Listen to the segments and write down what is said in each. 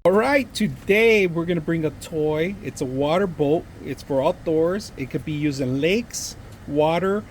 Alright, today we're going to bring a toy. It's a water boat. It's for outdoors. It could be used in lakes, water,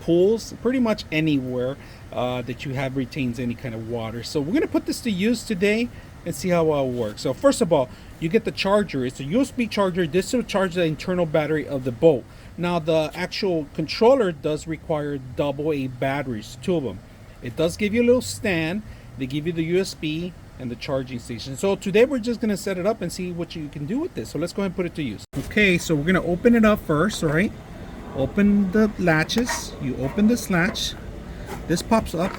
pools, pretty much anywhere that you have retains any kind of water. So we're going to put this to use today and see how well it works. So first of all, you get the charger. It's a USB charger. This will charge the internal battery of the boat. Now the actual controller does require AA batteries, 2 of them. It does give you a little stand. They give you the USB and the charging station. So today we're just gonna set it up and see what you can do with this. So let's go ahead and put it to use. Okay, so we're gonna open it up first, all right? Open the latches. You open this latch. This pops up,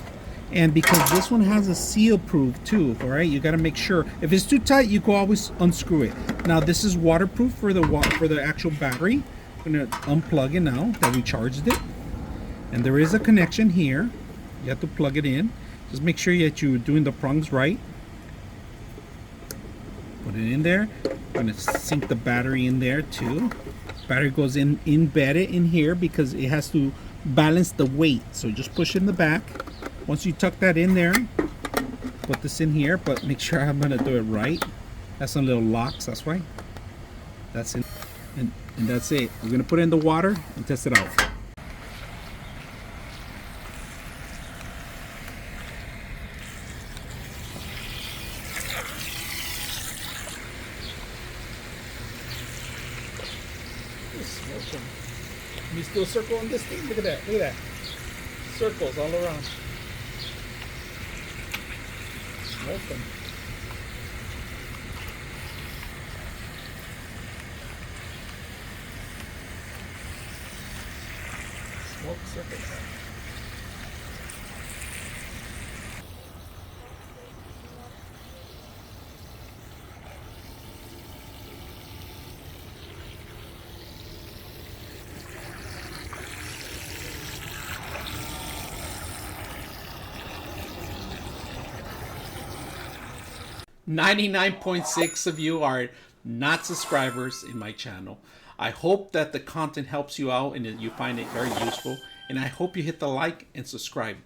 and because this one has a seal-proof too, all right? You gotta make sure. If it's too tight, you can always unscrew it. Now this is waterproof for the actual battery. I'm gonna unplug it now that we charged it, and there is a connection here. You have to plug it in. Just make sure that you're doing the prongs right. Put it in there. I'm gonna sink the battery in there too. Battery goes in embedded in here because it has to balance the weight. So just push it in the back. Once you tuck that in there, put this in here, but make sure I'm gonna do it right. That's some little locks, that's right. That's it. And that's it. We're gonna put it in the water and test it out. Can you still circle on this thing? Look at that. Look at that. Circles all around. Smoke them. Smoke circles. 99.6 of you are not subscribers in my channel. I hope that the content helps you out and that you find it very useful. And I hope you hit the like and subscribe.